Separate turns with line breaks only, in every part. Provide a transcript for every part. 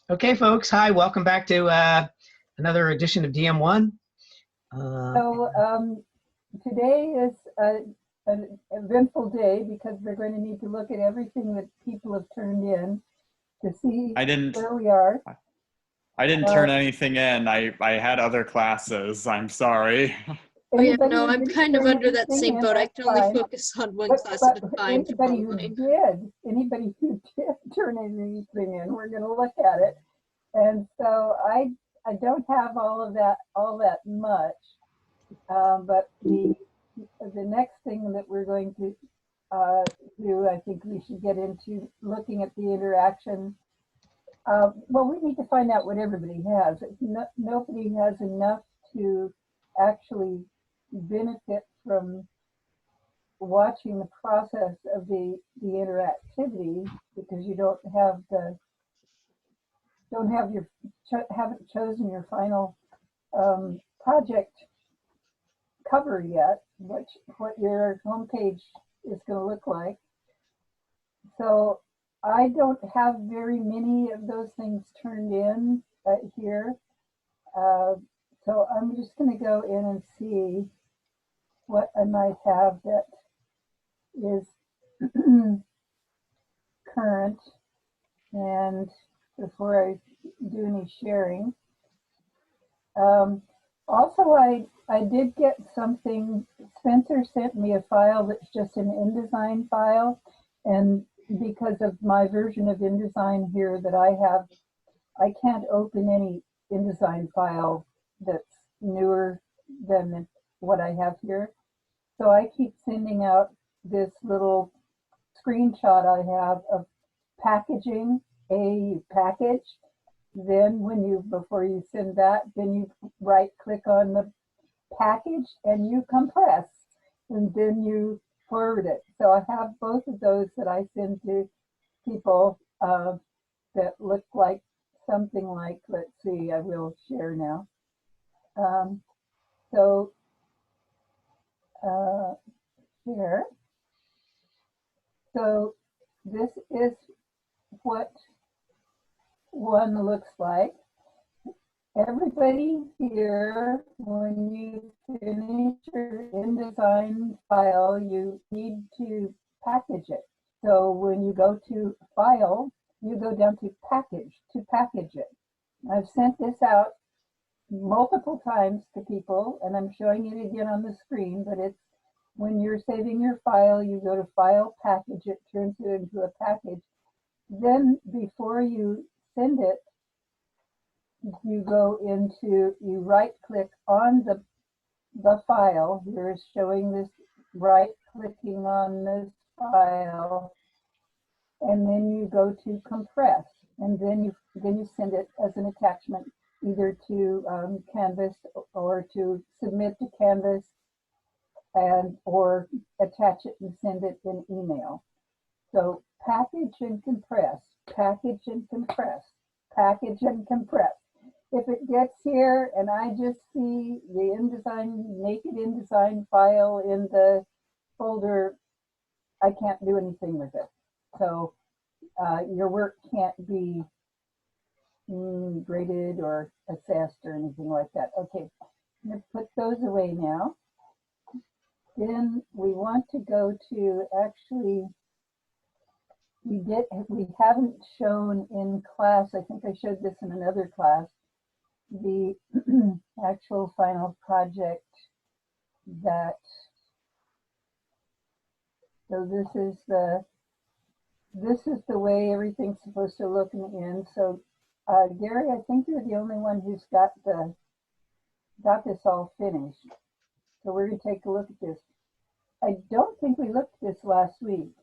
Okay, folks. Hi, welcome back to another edition of DM1.
Today is an eventful day because we're going to need to look at everything that people have turned in to see where we are.
I didn't turn anything in. I had other classes. I'm sorry.
Oh yeah, no, I'm kind of under that same boat. I can only focus on one class at a time.
Anybody who did turn anything in, we're going to look at it. And so I don't have all that much, but the next thing that we're going to do, I think we should get into looking at the interaction. Well, we need to find out what everybody has. Nobody has enough to actually benefit from watching the process of the interactivity because you haven't chosen your final project cover yet, what your homepage is going to look like. So I don't have very many of those things turned in here. So I'm just going to go in and see what I might have that is current, and before I do any sharing. Also, I did get something. Spencer sent me a file that's just an InDesign file, and because of my version of InDesign here that I have, I can't open any InDesign file that's newer than what I have here. So I keep sending out this little screenshot I have of packaging a package. Then before you send that, then you right click on the package and you compress, and then you forward it. So I have both of those that I send to people that look like something like, let's see, I will share now. Here. So this is what one looks like. Everybody here, when you finish your InDesign file, you need to package it. So when you go to File, you go down to Package it. I've sent this out multiple times to people, and I'm showing it again on the screen, but it's when you're saving your file, you go to File, Package it, turns it into a package. Then before you send it, you right click on the file. You're showing this right clicking on this file, and then you go to compress, and then you send it as an attachment either to Canvas or to submit to Canvas, or attach it and send it in email. So package and compress, package and compress, package and compress. If it gets here and I just see the naked InDesign file in the folder, I can't do anything with it. So your work can't be graded or assessed or anything like that. Okay, I'm going to put those away now. Then we want to go to actually, we haven't shown in class, I think I showed this in another class, the actual final project that, so this is the way everything's supposed to look in the end. So Gary, I think you're the only one who's got this all finished. So we're going to take a look at this. I don't think we looked at this last week.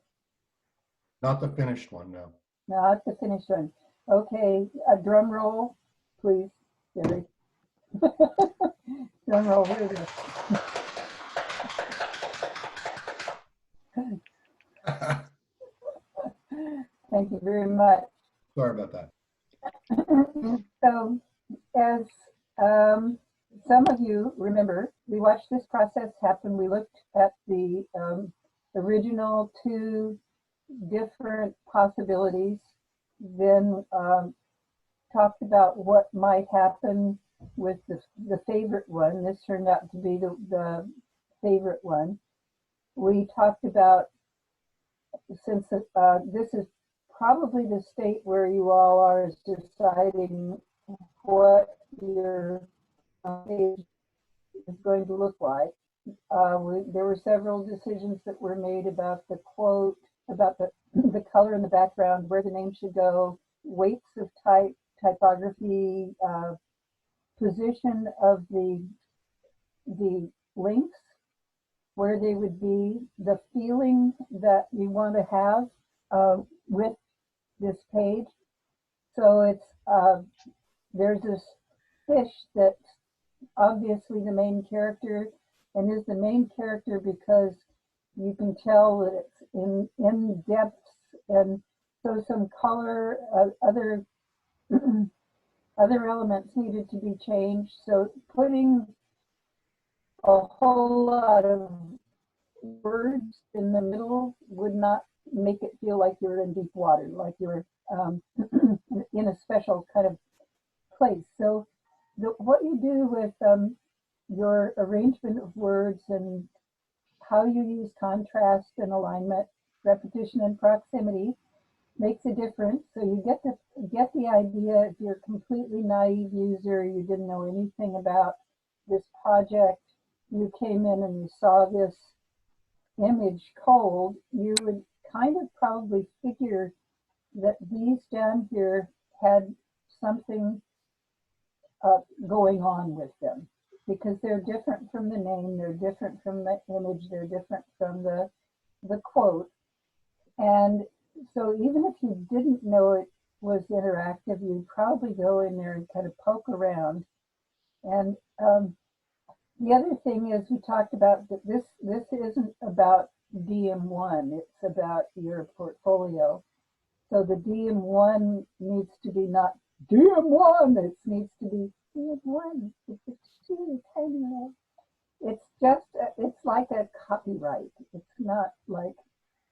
Not the finished one, no.
Not the finished one. Okay, a drum roll, please, Gary. Drum roll, here we go. Thank you very much.
Sorry about that.
So, as some of you remember, we watched this process happen. We looked at the original two different possibilities, then talked about what might happen with the favorite one. This turned out to be the favorite one. We talked about, since this is probably the state where you all are deciding what your page is going to look like. There were several decisions that were made about the quote, about the color in the background, where the name should go, weights of typography, position of the links, where they would be, the feeling that you want to have with this page. So it's there's this fish that's obviously the main character, and is the main character because you can tell that it's in depths, and so some color, other other elements needed to be changed. So putting a whole lot of words in the middle would not make it feel like you're in deep water, like you're in a special kind of place. So what you do with your arrangement of words and how you use contrast and alignment, repetition and proximity makes a difference. So you get the idea. If you're a completely naive user, you didn't know anything about this project, you came in and you saw this image cold, you would kind of probably figure that these down here had something going on with them, because they're different from the name, they're different from the image, they're different from the quote. And so even if you didn't know it was interactive, you'd probably go in there and kind of poke around. And the other thing is, we talked about that this isn't about DM1, it's about your portfolio. So the DM1 needs to be not DM1, it needs to be DM1. It's teeny tiny. It's just, it's like a copyright. It's not like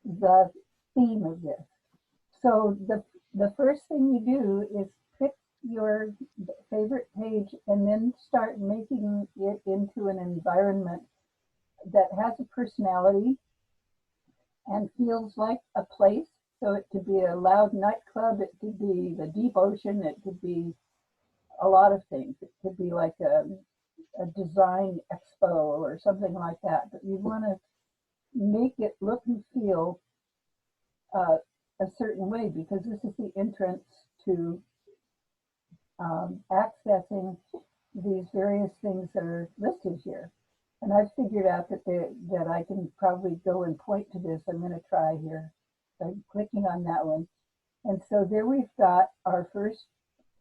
the theme of this. So the first thing you do is pick your favorite page and then start making it into an environment that has a personality and feels like a place. So it could be a loud nightclub, it could be the deep ocean, it could be a lot of things. It could be like a design expo or something like that. But you want to make it look and feel a certain way, because this is the entrance to accessing these various things that are listed here. And I've figured out that I can probably go and point to this. I'm going to try here by clicking on that one. And so there we've got our first,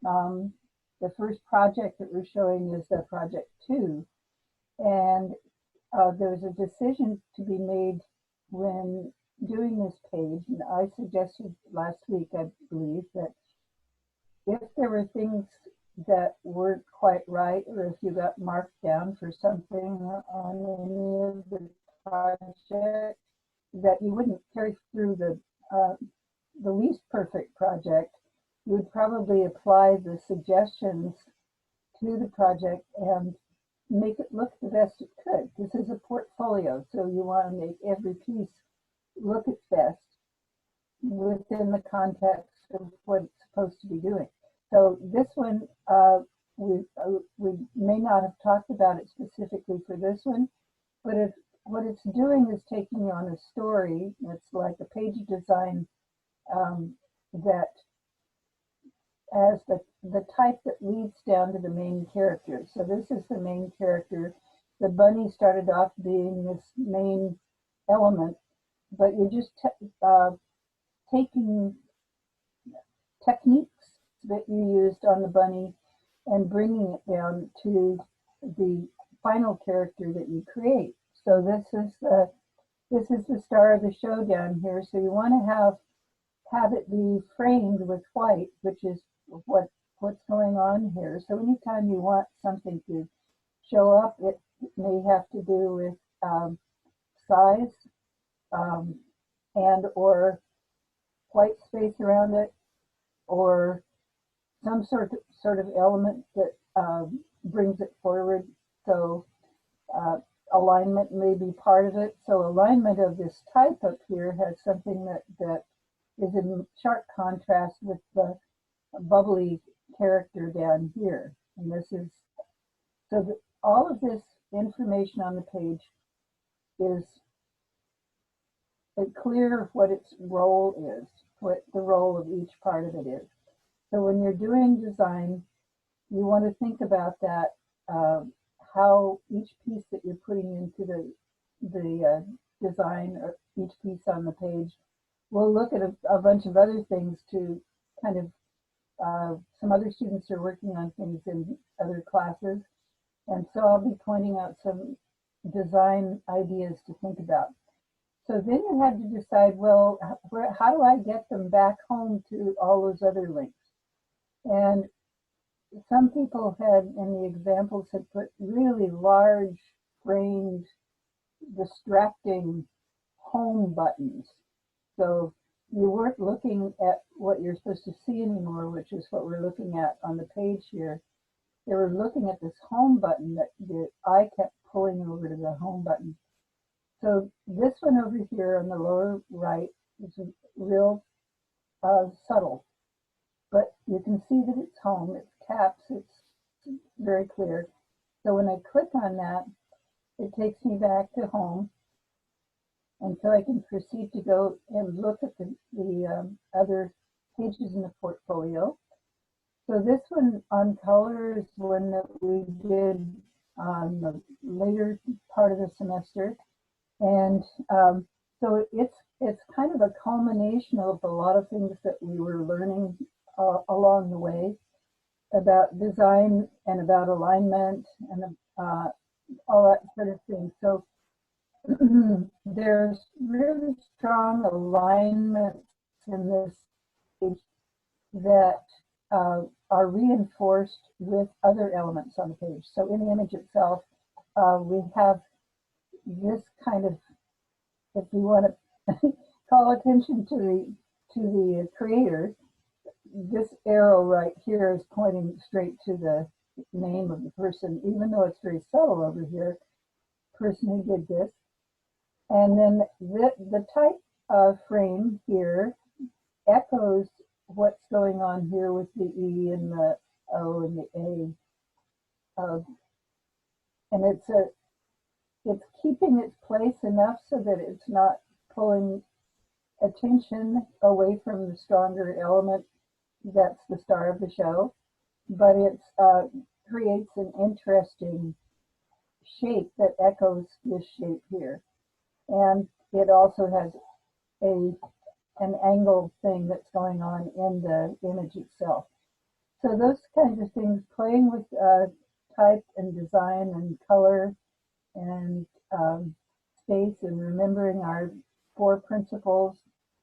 the first project that we're showing is project 2. And there's a decision to be made when doing this page. And I suggested last week, I believe, that if there were things that weren't quite right, or if you got marked down for something on any of the project, that you wouldn't carry through the least perfect project. You would probably apply the suggestions to the project and make it look the best it could. This is a portfolio, so you want to make every piece look its best within the context of what it's supposed to be doing. So this one, we may not have talked about it specifically for this one, but what it's doing is taking you on a story. It's like a page design that as the type that leads down to the main character. So this is the main character. The bunny started off being this main element, but you're just taking techniques that you used on the bunny and bringing it down to the final character that you create. So this is the star of the show down here. So you want to have it be framed with white, which is what's going on here. So anytime you want something to show up, it may have to do with size and or white space around it, or some sort of element that brings it forward. So alignment may be part of it. So alignment of this type up here has something that is in sharp contrast with the bubbly character down here. And this is, so that all of this information on the page is clear what its role is, what the role of each part of it is. So when you're doing design, you want to think about that, how each piece that you're putting into the design, or each piece on the page. We'll look at a bunch of other things to kind of, some other students are working on things in other classes. And so I'll be pointing out some design ideas to think about. So then you have to decide, well, how do I get them back home to all those other links? And some people had, in the examples, had put really large, framed, distracting home buttons. So you weren't looking at what you're supposed to see anymore, which is what we're looking at on the page here. They were looking at this home button that the eye kept pulling over to the home button. So this one over here on the lower right is real subtle, but you can see that it's home, it's caps, it's very clear. So when I click on that, it takes me back to home. And so I can proceed to go and look at the other pages in the portfolio. So this one on color is one that we did on the later part of the semester. And so it's kind of a culmination of a lot of things that we were learning along the way about design and about alignment and all that sort of thing. So there's really strong alignments in this page that are reinforced with other elements on the page. So in the image itself, we have this kind of, if you want to call attention to the creator, this arrow right here is pointing straight to the name of the person, even though it's very subtle over here, person who did this. And then the type of frame here echoes what's going on here with the E and the O and the A. And it's keeping its place enough so that it's not pulling attention away from the stronger element that's the star of the show, but it creates an interesting shape that echoes this shape here. And it also has an angle thing that's going on in the image itself. So those kinds of things, playing with type and design and color and space, and remembering our 4 principles,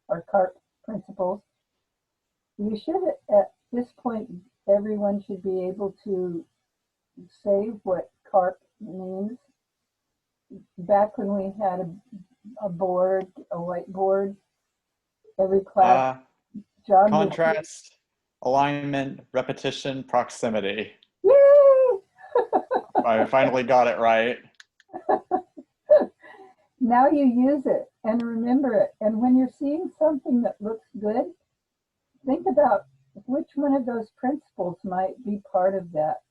our CARP principles. You should, at this point, everyone should be able to say what CARP means. Back when we had a board, a whiteboard, every class, John
contrast, alignment, repetition, proximity.
Yay!
I finally got it right.
Now you use it and remember it. And when you're seeing something that looks good, think about which one of those principles might be part of that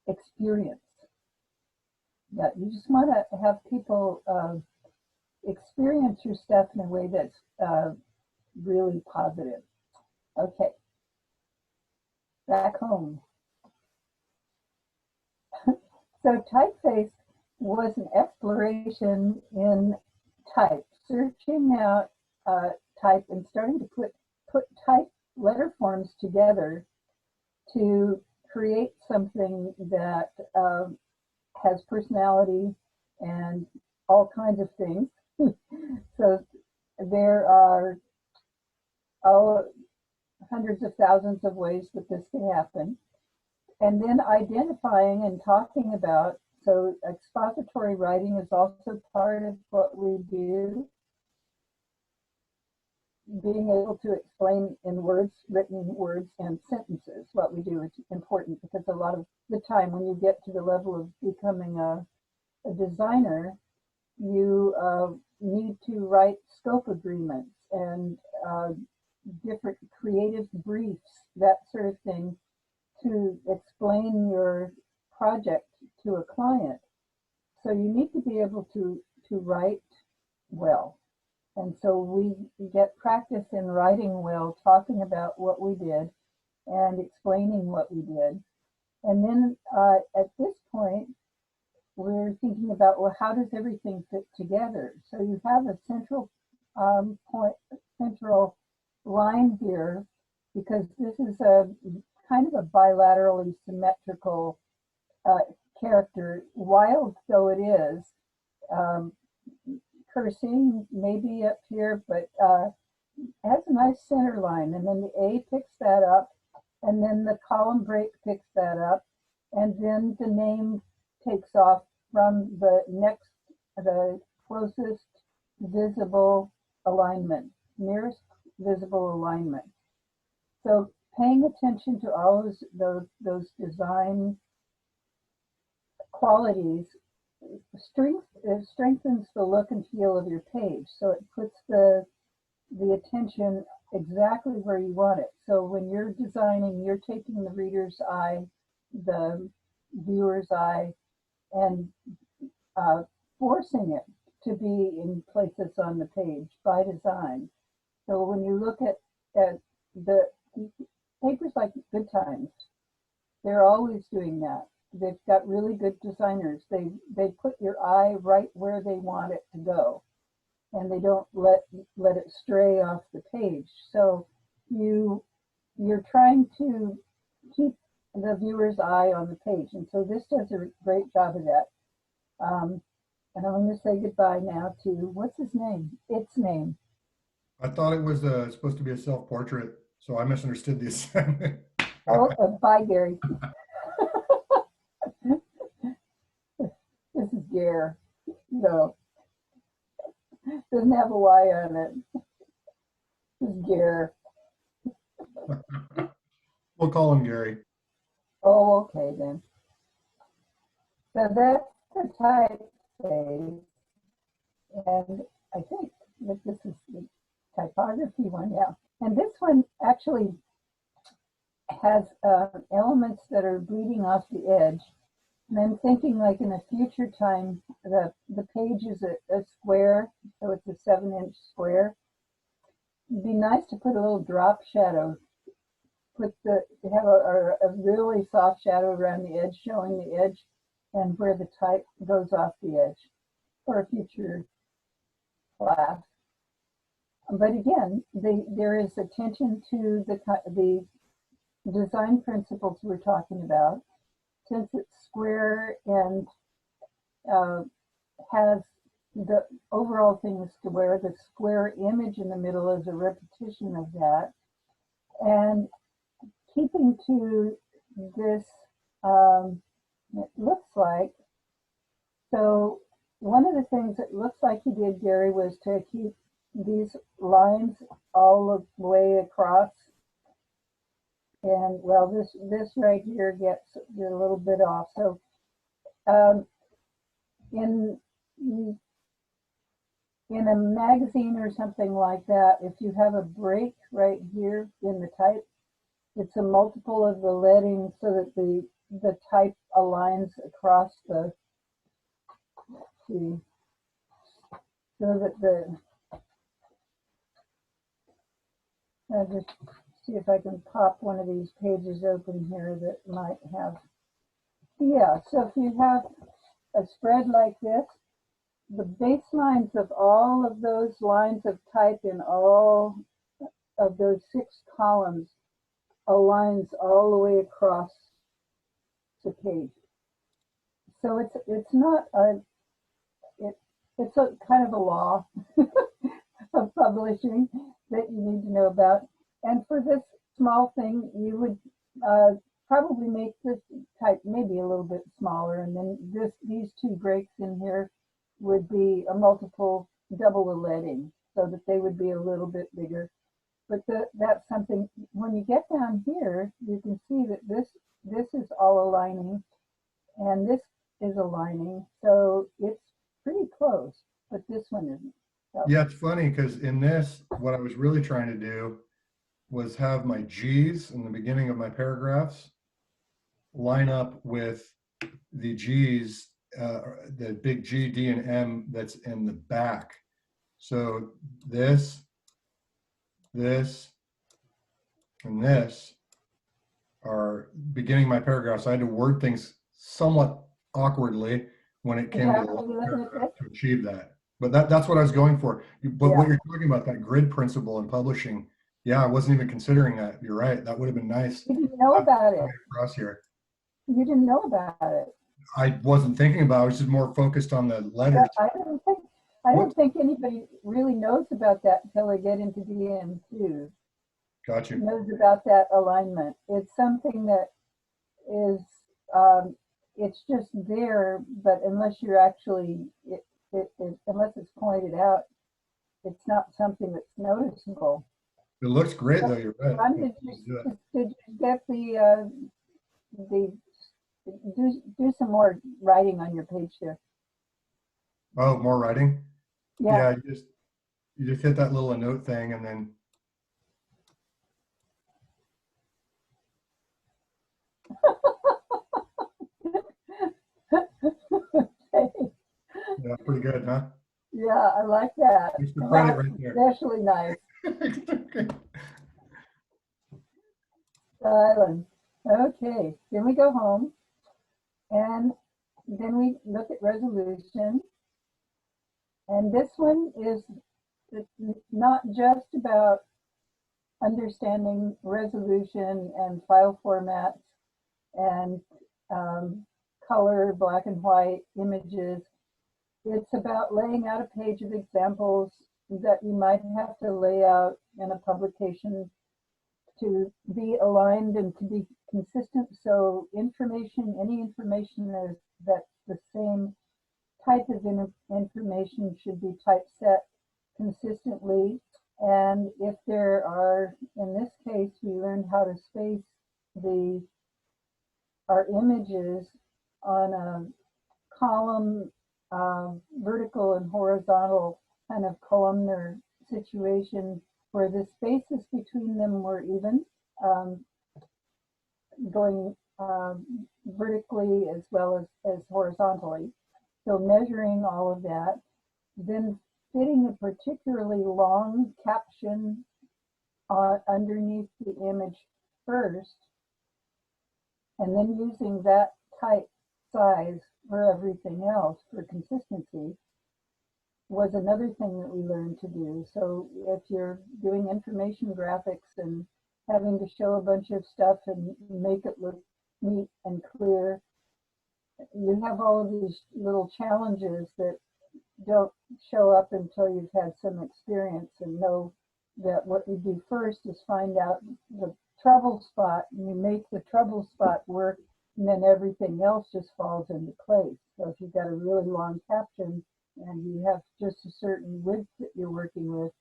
experience. That you just want to have people experience your stuff in a way that's really positive. Okay, back home. So typeface was an exploration in type, searching out type and starting to put type letter forms together to create something that has personality and all kinds of things. So there are hundreds of thousands of ways that this can happen. And then identifying and talking about, so expository writing is also part of what we do. being able to explain in words, written words and sentences what we do is important, because a lot of the time when you get to the level of becoming a designer, you need to write scope agreements and different creative briefs, that sort of thing, to explain your project to a client. So you need to be able to write well. And so we get practice in writing well, talking about what we did and explaining what we did. And then at this point, we're thinking about, well, how does everything fit together? So you have a central central line here, because this is a kind of a bilaterally symmetrical character, wild though it is. Cursing maybe up here, but has a nice center line, and then the A picks that up, and then the column break picks that up, and then the name takes off from the closest visible alignment, nearest visible alignment. So paying attention to all those design qualities strengthens the look and feel of your page. So it puts the attention exactly where you want it. So when you're designing, you're taking the reader's eye, the viewer's eye, and forcing it to be in places on the page by design. So when you look at the papers like Good Times, they're always doing that. They've got really good designers. They put your eye right where they want it to go, and they don't let it stray off the page. So you're trying to keep the viewer's eye on the page, and so this does a great job of that. And I'm going to say goodbye now to, what's his name? Its name.
I thought it was supposed to be a self-portrait, so I misunderstood the assignment.
Oh, bye, Gary. This is Gare. No, doesn't have a Y on it. This is Gare.
We'll call him Gary.
Oh, okay then. So that's the typeface, and I think that this is the typography one, yeah. And this one actually has elements that are bleeding off the edge. And I'm thinking, like, in a future time, the page is a square, so it's a 7-inch square. It'd be nice to put a little drop shadow, have a really soft shadow around the edge, showing the edge and where the type goes off the edge for a future class. But again, there is attention to the design principles we're talking about. Since it's square and has the overall thing is to wear, the square image in the middle is a repetition of that. And keeping to this, it looks like, so one of the things it looks like he did, Gary, was to keep these lines all the way across. And well, this right here gets a little bit off. So in a magazine or something like that, if you have a break right here in the type, it's a multiple of the leading so that the type aligns across the, so that I'll just see if I can pop one of these pages open here that might have, yeah, so if you have a spread like this, the baselines of all of those lines of type in all of those 6 columns aligns all the way across the page. So it's not it's a kind of a law of publishing that you need to know about. And for this small thing, you would probably make this type maybe a little bit smaller, and then these 2 breaks in here would be a multiple double the leading, so that they would be a little bit bigger. but that's something, when you get down here, you can see that this is all aligning and this is aligning. So it's pretty close, but this one isn't. So,
Yeah, it's funny because in this, what I was really trying to do was have my G's in the beginning of my paragraphs line up with the G's, the big G, D, and M that's in the back. So this, and this are beginning my paragraphs. I had to word things somewhat awkwardly when it came to the last paragraph to achieve that. But that's what I was going for. But what you're talking about, that grid principle in publishing, yeah, I wasn't even considering that. You're right. That would have been nice.
you didn't know about it.
Across here.
You didn't know about it.
I wasn't thinking about it. I was just more focused on the letters.
I don't think anybody really knows about that until they get into DM2.
Got you.
Knows about that alignment. It's something that is, it's just there, but unless you're actually, unless it's pointed out, it's not something that's noticeable.
It looks great though. You're right.
Did you get do some more writing on your page there?
Oh, more writing?
Yeah.
You just hit that little note thing and then.
Okay.
Yeah, pretty good, huh?
Yeah, I like that.
There's the credit right there.
Especially nice. Silence. Okay, then we go home and then we look at resolution. And this one is not just about understanding resolution and file formats and color, black and white images. It's about laying out a page of examples that you might have to lay out in a publication to be aligned and to be consistent. So any information that's the same type of information should be typeset consistently. And if there are, in this case, we learned how to space our images on a column, vertical and horizontal kind of columnar situation where the spaces between them were even, going vertically as well as horizontally. So measuring all of that, then fitting a particularly long caption underneath the image first, and then using that type size for everything else for consistency was another thing that we learned to do. So if you're doing information graphics and having to show a bunch of stuff and make it look neat and clear, you have all of these little challenges that don't show up until you've had some experience and know that what you do first is find out the trouble spot, and you make the trouble spot work, and then everything else just falls into place. So if you've got a really long caption and you have just a certain width that you're working with,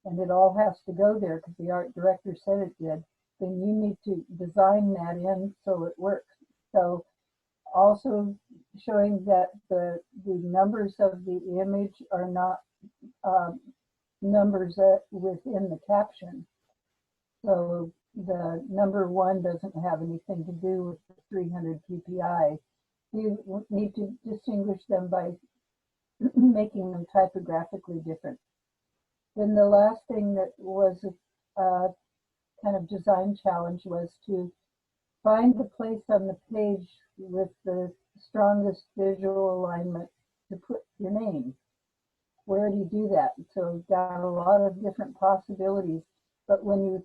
and it all has to go there because the art director said it did, then you need to design that in so it works. So also showing that the numbers of the image are not numbers within the caption. So the number 1 doesn't have anything to do with the 300 PPI. You need to distinguish them by making them typographically different. Then the last thing that was a kind of design challenge was to find the place on the page with the strongest visual alignment to put your name. Where do you do that? So we've got a lot of different possibilities, but when you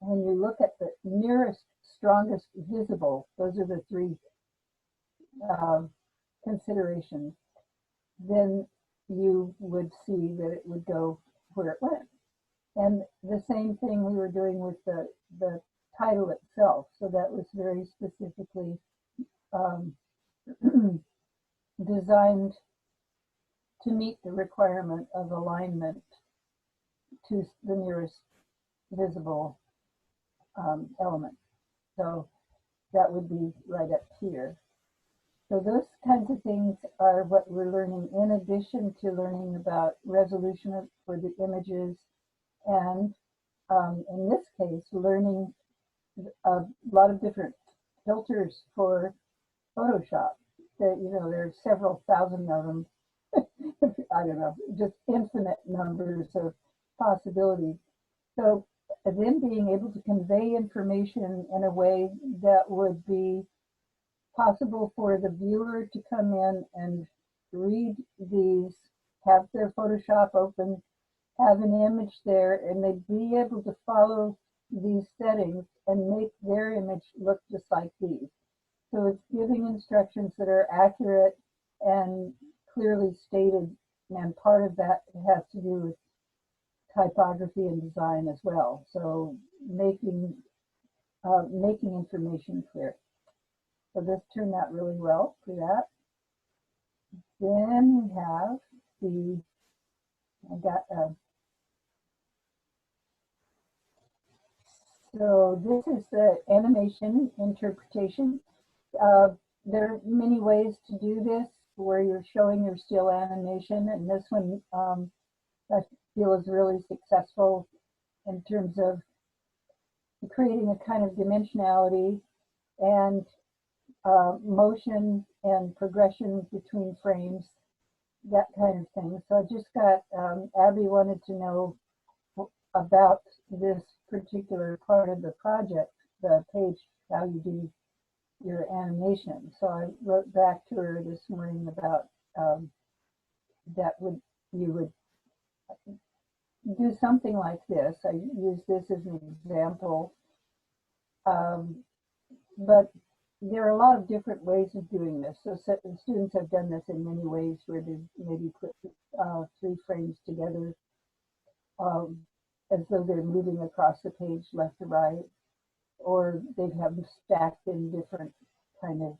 look at the nearest, strongest visible, those are the 3 considerations, then you would see that it would go where it went. And the same thing we were doing with the title itself. So that was very specifically designed to meet the requirement of alignment to the nearest visible element. So that would be right up here. So those kinds of things are what we're learning in addition to learning about resolution for the images, and in this case, learning a lot of different filters for Photoshop. That, you know, there's several thousand of them. I don't know, just infinite numbers of possibilities. So then being able to convey information in a way that would be possible for the viewer to come in and read these, have their Photoshop open, have an image there, and they'd be able to follow these settings and make their image look just like these. So it's giving instructions that are accurate and clearly stated, and part of that has to do with typography and design as well. So making information clear. So this turned out really well for that. Then we have so this is the animation interpretation. There are many ways to do this where you're showing your still animation, and this one I feel is really successful in terms of creating a kind of dimensionality and motion and progression between frames, that kind of thing. So I just got, Abby wanted to know about this particular part of the project, the page, how you do your animation. So I wrote back to her this morning about you would do something like this. I use this as an example, but there are a lot of different ways of doing this. So students have done this in many ways, where they maybe put 3 frames together as though they're moving across the page left to right, or they'd have them stacked in different kind of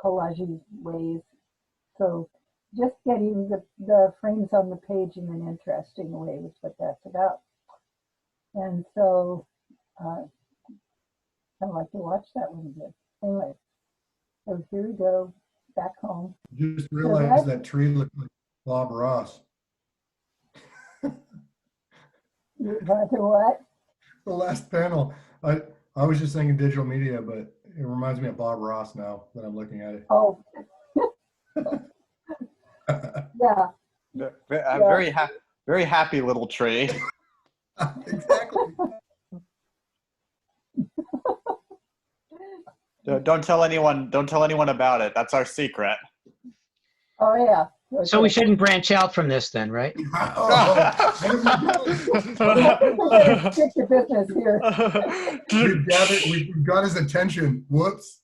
collagey ways. So just getting the frames on the page in an interesting way is what that's about. And so I'd like to watch that one again. Anyway, so here we go, back home.
Just realized that tree looked like Bob Ross.
What?
The last panel. I was just thinking digital media, but it reminds me of Bob Ross now that I'm looking at it.
Oh. Yeah.
Very happy little tree.
Exactly.
Don't tell anyone. Don't tell anyone about it. That's our secret.
Oh yeah. Okay.
So we shouldn't branch out from this then, right?
Stick to business here.
We've got his attention. Whoops.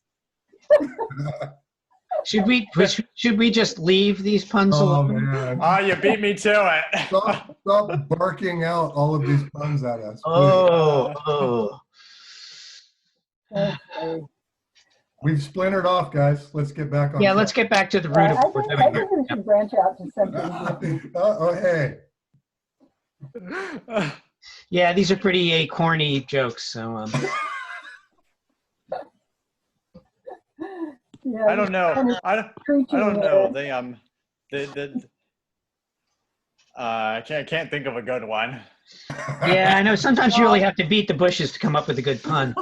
Should we just leave these puns
Oh
alone?
man.
Oh, you beat me to it.
Stop barking out all of these puns at us.
Oh.
Okay.
We've splintered off, guys. Let's get back on.
Yeah,
track.
let's get back to the root of what we're
I
doing
think
here.
we should branch out to something.
Oh, hey.
Yeah, these are pretty corny jokes. So
Yeah,
I don't know. I don't know. I can't think of a good one.
yeah, I know. Sometimes you really have to beat the bushes to come up with a good pun.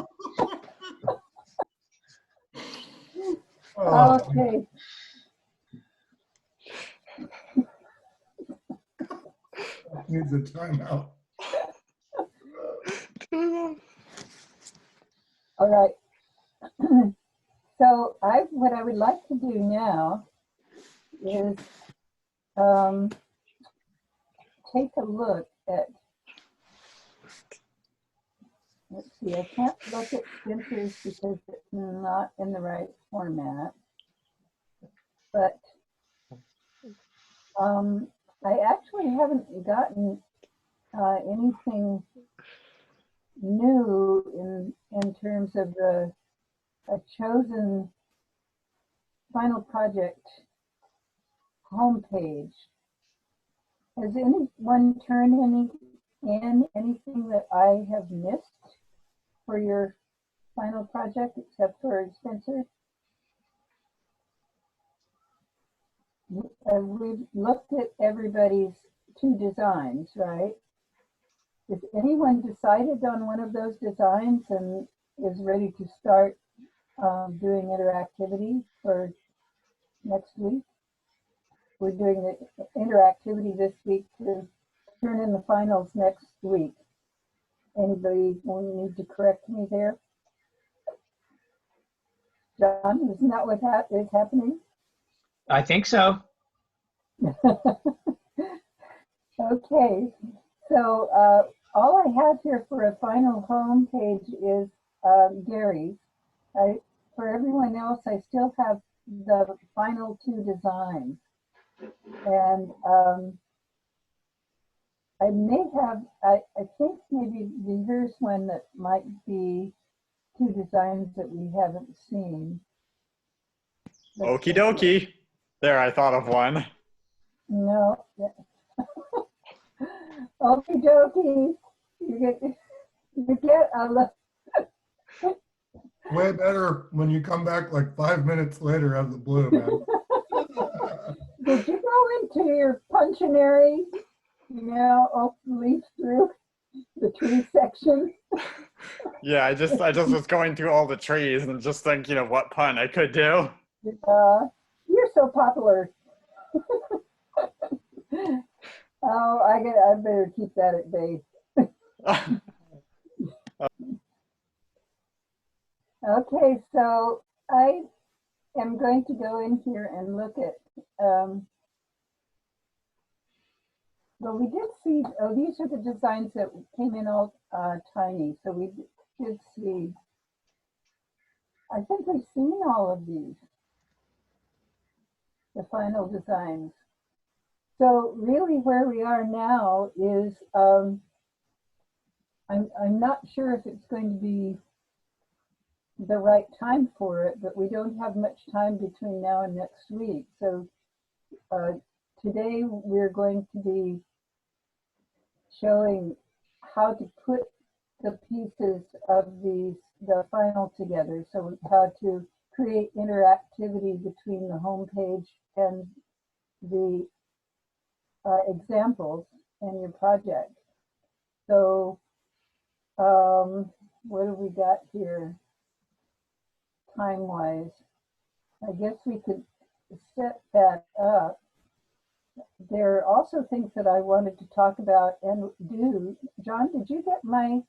Oh,
Okay.
needs a timeout.
All right. So what I would like to do now is take a look at, let's see, I can't look at Spencer's because it's not in the right format, but I actually haven't gotten anything new in terms of a chosen final project homepage. Has anyone turned Anne, anything that I have missed for your final project except for Spencer? We've looked at everybody's 2 designs, right? Has anyone decided on one of those designs and is ready to start doing interactivity for next week? We're doing the interactivity this week to turn in the finals next week. Anybody need to correct me there? John, isn't that what is happening?
I think so.
Okay, so all I have here for a final home page is Gary's. For everyone else, I still have the final 2 designs. And I may have, I think maybe here's one that might be 2 designs that we haven't seen.
Okie dokie. There, I thought of one.
No. Okie dokie. You get a look.
Way better when you come back like 5 minutes later out of the blue, man.
Did you go into your punchinary, leaf through the tree section?
Yeah, I just was going through all the trees and just think, what pun I could do.
You're so popular. Oh, I better keep that at bay. Okay, so I am going to go in here and look at, well, we did see, these are the designs that came in all tiny. So we did see, I think we've seen all of these, the final designs. So really where we are now is, I'm not sure if it's going to be the right time for it, but we don't have much time between now and next week. So today we're going to be showing how to put the pieces of the final together. So how to create interactivity between the home page and the examples in your project. So what have we got here time-wise? I guess we could set that up. There are also things that I wanted to talk about and do. John, did you get my,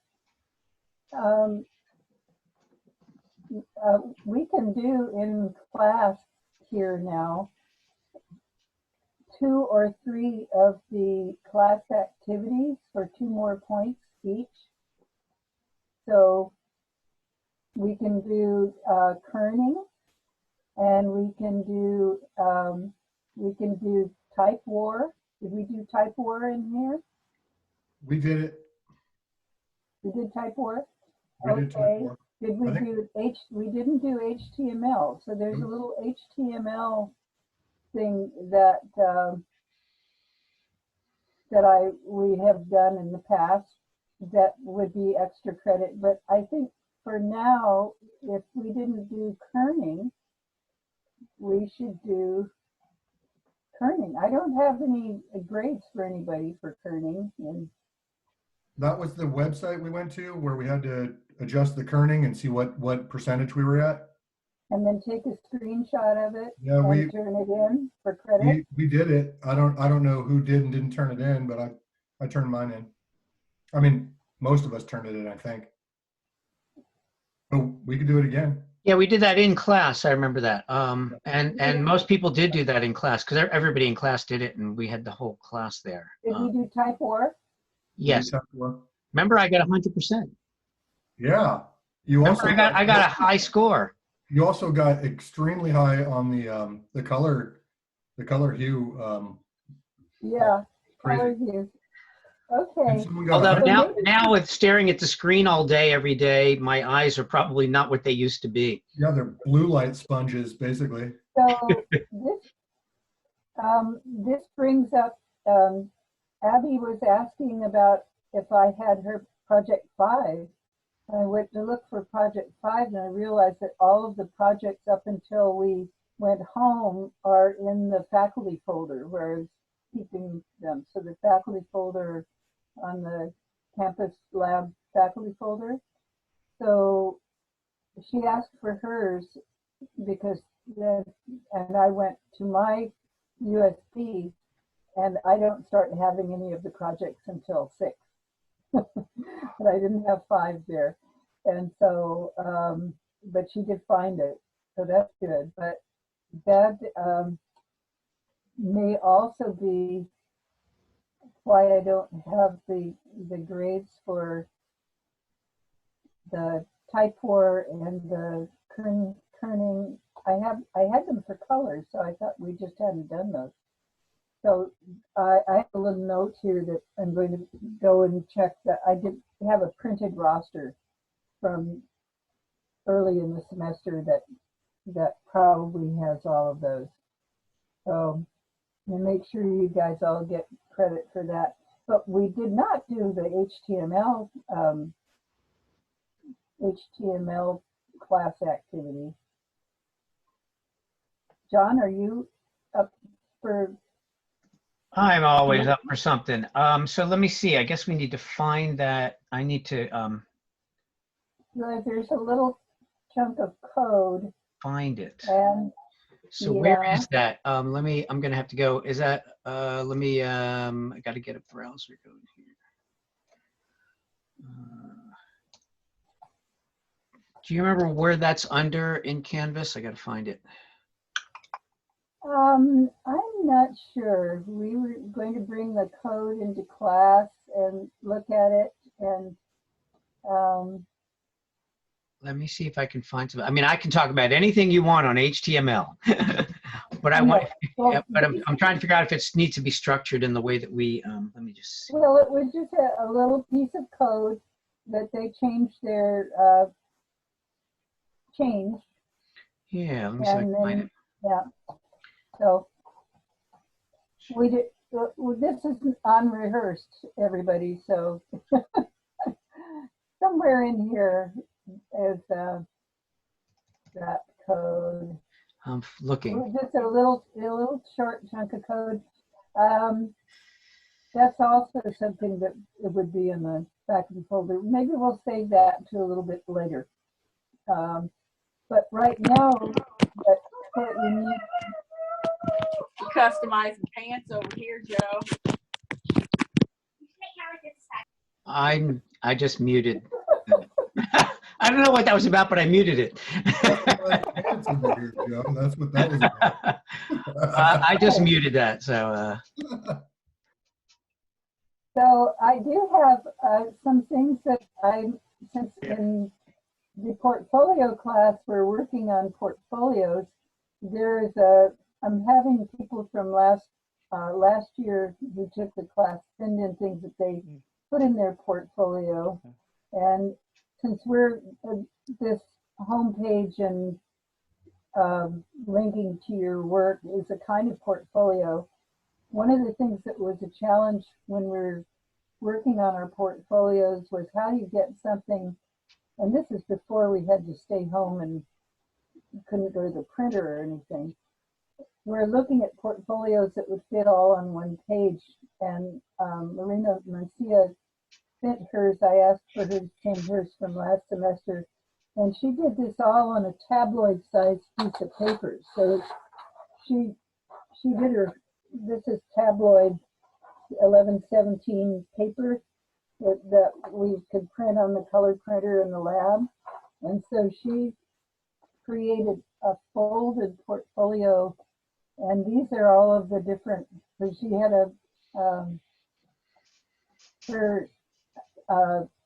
we can do in class here now 2 or 3 of the class activities for 2 more points each. So we can do kerning, and we can do type war. Did we do type war in here?
We did it.
We did type war?
We did type war.
Did we do we didn't do HTML. So there's a little HTML thing that we have done in the past that would be extra credit. But I think for now, if we didn't do kerning, we should do kerning. I don't have any grades for anybody for kerning. And
that was the website we went to where we had to adjust the kerning and see what percentage we were at.
And then take a screenshot of it.
Yeah,
and turn it in for credit.
We did it. I don't know who did and didn't turn it in, but I turned mine in. I mean, most of us turned it in, I think. Oh, we could do it again.
Yeah, we did that in class. I remember that. And most people did do that in class because everybody in class did it, and we had the whole class there.
Did we do type war?
Yes.
Type war.
Remember, I got 100%.
Yeah. You
Remember,
also
I got a high score.
You also got extremely high on the color hue.
Yeah,
crazy.
color hue. Okay.
And someone got
Although
100.
now with staring at the screen all day, every day, my eyes are probably not what they used to be.
Yeah, they're blue light sponges, basically.
So this brings up, Abby was asking about if I had her project 5. I went to look for project 5 and I realized that all of the projects up until we went home are in the faculty folder where I was keeping them. So the faculty folder on the campus lab faculty folder. So she asked for hers because and I went to my USB and I don't start having any of the projects until 6. But I didn't have 5 there. And so, but she did find it. So that's good. But that may also be why I don't have the grades for the type war and the kerning. I had them for colors, so I thought we just hadn't done those. So I have a little note here that I'm going to go and check that I did have a printed roster from early in the semester that probably has all of those. So and make sure you guys all get credit for that. But we did not do the HTML class activity. John, are you up for?
I'm always up for something. So let me see. I guess we need to find that. I need to
There's a little chunk of code.
find it.
And
So where is that? I'm gonna have to go. Is that let me I gotta get a browser going here. Do you remember where that's under in Canvas? I gotta find it.
I'm not sure. We were going to bring the code into class and look at it, and
let me see if I can find some. I mean, I can talk about anything you want on HTML, but I want.
well,
but I'm trying to figure out if it needs to be structured in the way that we. Let me just see.
Well, it was just a little piece of code that they changed their change.
Yeah, let me see if I can find it.
Yeah. So we did. This is unrehearsed, everybody. So somewhere in here is that code.
I'm looking.
Just a little short chunk of code. That's also something that it would be in the faculty folder. Maybe we'll save that to a little bit later. But right now, what we need.
Customizing pants over here, Joe.
I just muted. I don't know what that was about, but I muted it.
That's what that was about.
I just muted that. So.
So I do have some things that since in the portfolio class, we're working on portfolios. I'm having people from last year who took the class send in things that they put in their portfolio. And since we're this homepage and linking to your work is a kind of portfolio, one of the things that was a challenge when we're working on our portfolios was how do you get something, and this is before we had to stay home and couldn't go to the printer or anything. We're looking at portfolios that would fit all on one page, and Marina Mancia sent hers. I asked for her to send hers from last semester, and she did this all on a tabloid-sized piece of paper. So she did her. This is tabloid 1117 paper that we could print on the color printer in the lab, and so she created a folded portfolio. And these are all of the different, so she had her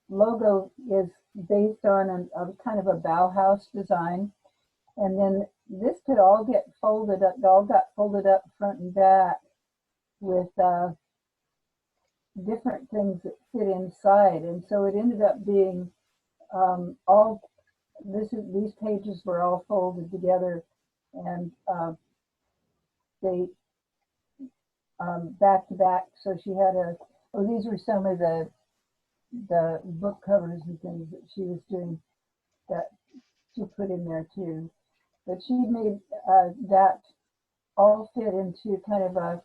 logo is based on a kind of a Bauhaus design. And then this could all get folded up, all got folded up front and back with different things that fit inside. And so it ended up being these pages were all folded together, and they back to back. So she had these were some of the the book covers and things that she was doing that she put in there too. But she made that all fit into kind of a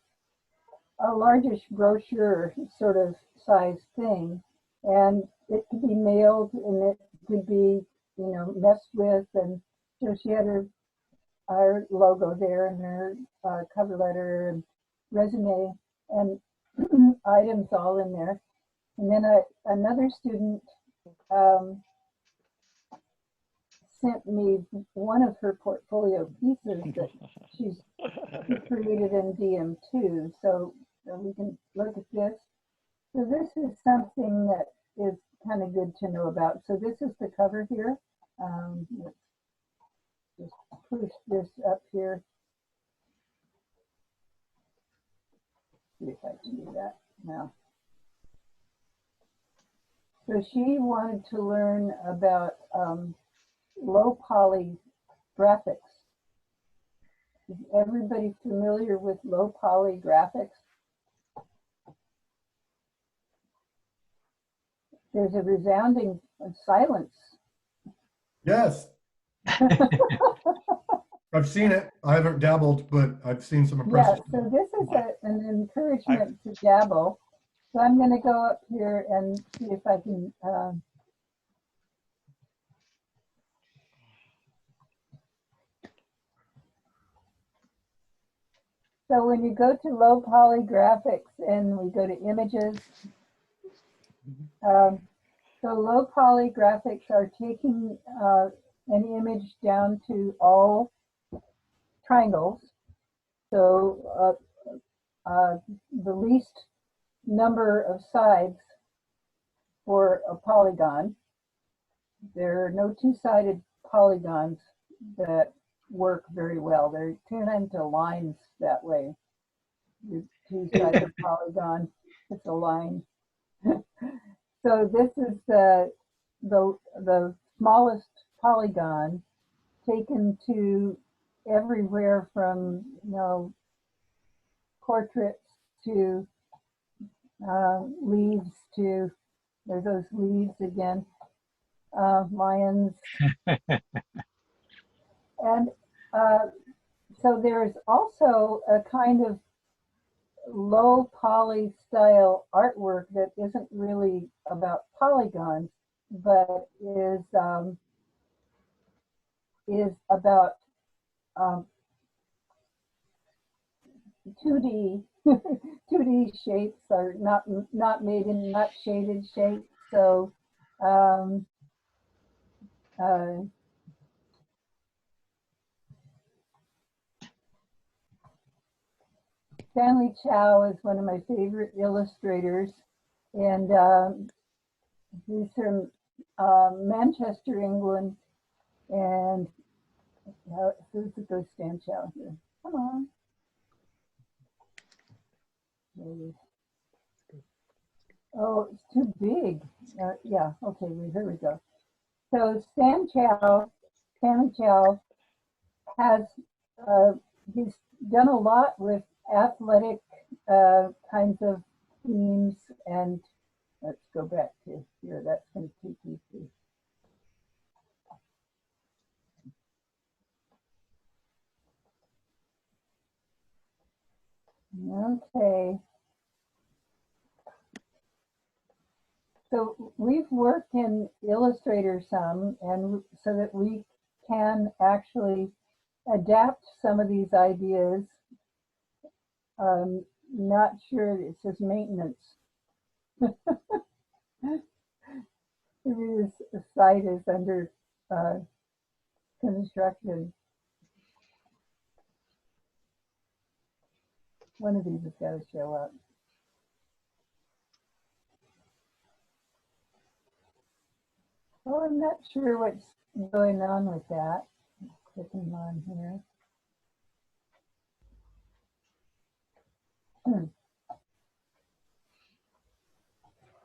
largish brochure sort of size thing. And it could be mailed and it could be, you know, messed with. And so she had our logo there and her cover letter and resume and items all in there. And then another student sent me one of her portfolio pieces that she created in DM2. So we can look at this. So this is something that is kind of good to know about. So this is the cover here. Let's just push this up here. See if I can do that now. So she wanted to learn about low poly graphics. Is everybody familiar with low poly graphics? There's a resounding silence.
Yes, I've seen it. I haven't dabbled, but I've seen some
Yeah,
impressive.
so this is an encouragement to dabble. So I'm going to go up here and see if I can. So when you go to low poly graphics and we go to images, so low poly graphics are taking an image down to all triangles. So the least number of sides for a polygon. There are no two-sided polygons that work very well. They turn into lines that way. Your two-sided polygon, it's a line. So this is the smallest polygon taken to everywhere from, you know, portraits to leaves to, there's those leaves again, lions. And so there's also a kind of low poly style artwork that isn't really about polygons, but is about 2D 2D shapes are not made in not shaded shapes. So Stanley Chow is one of my favorite illustrators, and he's from Manchester, England. And who's the good Stan Chow here? Come on. Maybe. Oh, it's too big. Yeah, okay, here we go. So Stanley Chow has, he's done a lot with athletic kinds of themes, and let's go back to here. That's going to take you to. Okay. So we've worked in Illustrator some, and so that we can actually adapt some of these ideas. Not sure it says maintenance. This site is under construction. One of these has got to show up. Well, I'm not sure what's going on with that. Clicking on here.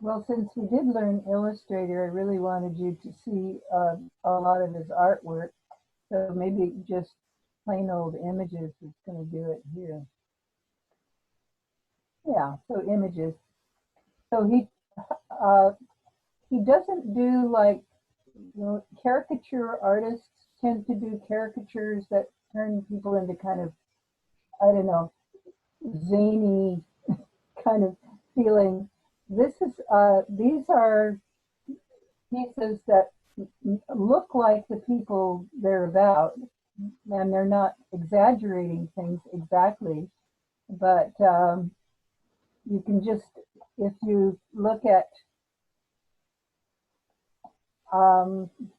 Well, since we did learn Illustrator, I really wanted you to see a lot of his artwork. So maybe just plain old images is going to do it here. Yeah, so images. So he he doesn't do like, caricature artists tend to do caricatures that turn people into kind of, I don't know, zany kind of feeling. These are pieces that look like the people they're about, and they're not exaggerating things exactly, but you can just, if you look at,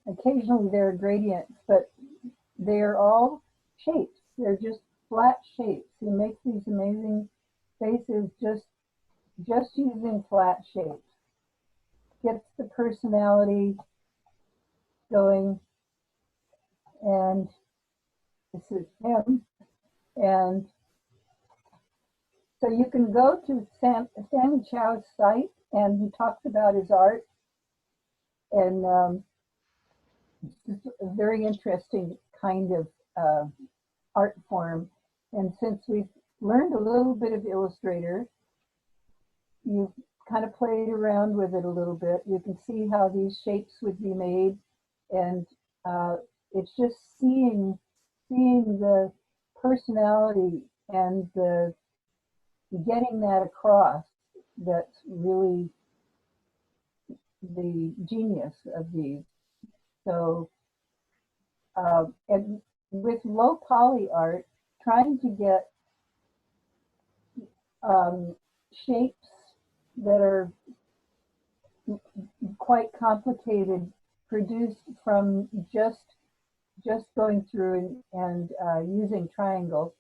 occasionally there are gradients, but they're all shapes. They're just flat shapes. He makes these amazing faces just using flat shapes. Gets the personality going, and this is him. And so you can go to Stanley Chow's site, and he talks about his art, and it's a very interesting kind of art form. And since we've learned a little bit of Illustrator, you've kind of played around with it a little bit. You can see how these shapes would be made, and it's just seeing the personality and the getting that across. That's really the genius of these. So, and with low poly art, trying to get shapes that are quite complicated produced from just going through and using triangles.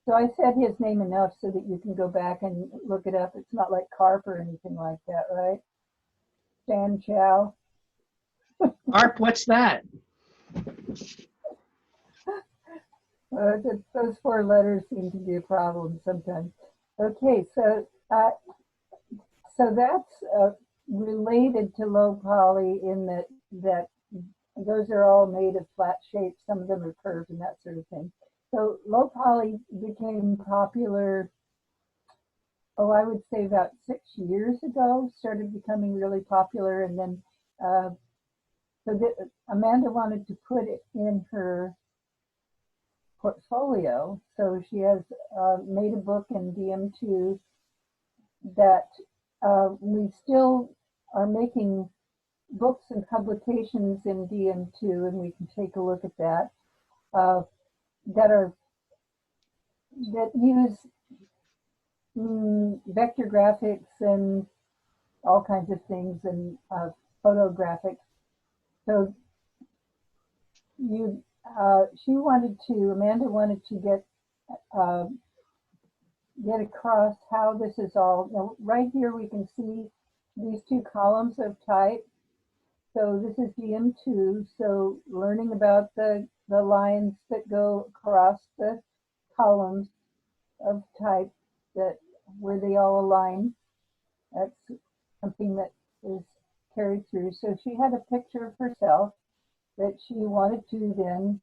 So I said his name enough so that you can go back and look it up. It's not like Carp or anything like that, right? Stan Chow.
ARP, what's that?
Those 4 letters seem to be a problem sometimes. Okay, so that's related to low poly in that those are all made of flat shapes. Some of them are curved and that sort of thing. So low poly became popular, I would say about 6 years ago, started becoming really popular. And then Amanda wanted to put it in her portfolio. So she has made a book in DM2 that we still are making books and publications in DM2, and we can take a look at that, that use vector graphics and all kinds of things, and photographics. So Amanda wanted to get across how this is all. Right here we can see these 2 columns of type. So this is DM2, so learning about the lines that go across the columns of type, where they all align. That's something that is carried through. So she had a picture of herself that she wanted to then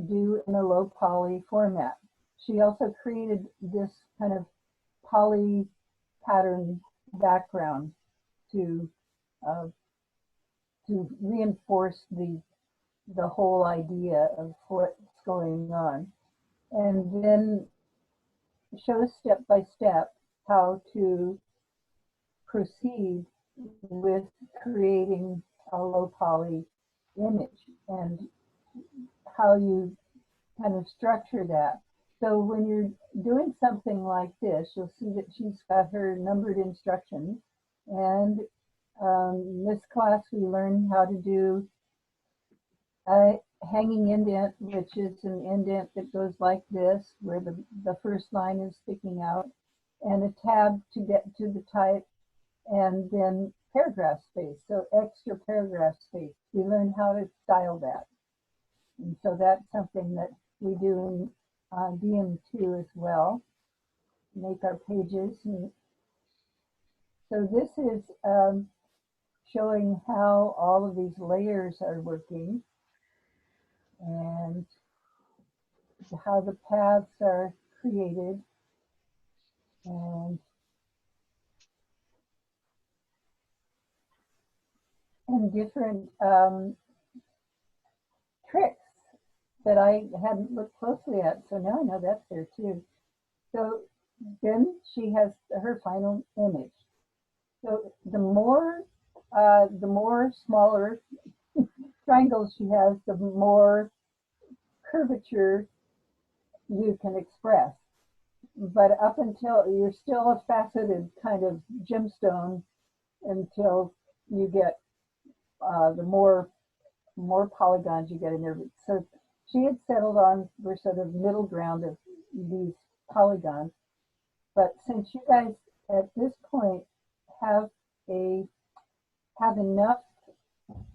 do in a low poly format. She also created this kind of poly pattern background to reinforce the whole idea of what's going on, and then shows step by step how to proceed with creating a low poly image and how you kind of structure that. So when you're doing something like this, you'll see that she's got her numbered instructions. And in this class, we learned how to do a hanging indent, which is an indent that goes like this, where the first line is sticking out, and a tab to get to the type, and then paragraph space, so extra paragraph space. We learned how to style that. And so that's something that we do in DM2 as well, make our pages. And so this is showing how all of these layers are working and how the paths are created. And and different tricks that I hadn't looked closely at. So now I know that's there too. So then she has her final image. So the more smaller triangles she has, the more curvature you can express. But up until you're still a faceted kind of gemstone until you get the more polygons you get in there. So she had settled on the sort of middle ground of these polygons. But since you guys at this point have enough,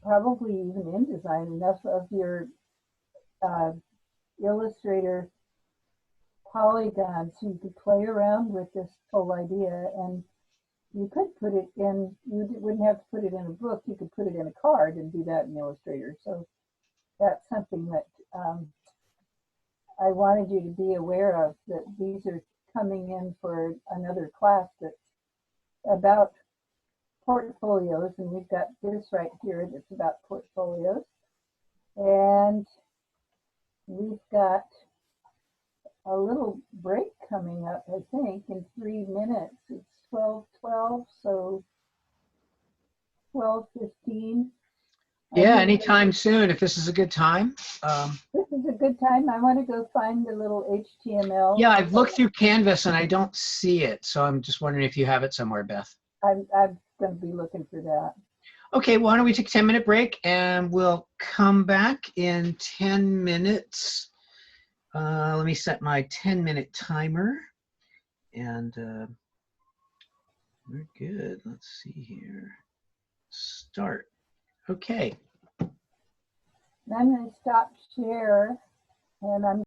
probably even InDesign, enough of your Illustrator polygons, so you could play around with this whole idea, and you could put it in, you wouldn't have to put it in a book, you could put it in a card and do that in Illustrator. So that's something that I wanted you to be aware of, that these are coming in for another class that's about portfolios, and we've got this right here that's about portfolios. And we've got a little break coming up, I think, in 3 minutes. It's 12:12, so 12:15.
Yeah, anytime soon, if this is a good time.
This is a good time. I want to go find the little HTML.
Yeah, I've looked through Canvas and I don't see it, so I'm just wondering if you have it somewhere, Beth.
I'm going to be looking for that.
Okay, why don't we take a 10-minute break and we'll come back in 10 minutes. Let me set my 10-minute timer, and we're good. Let's see here. Start. Okay.
And I'm going to stop share, and I'm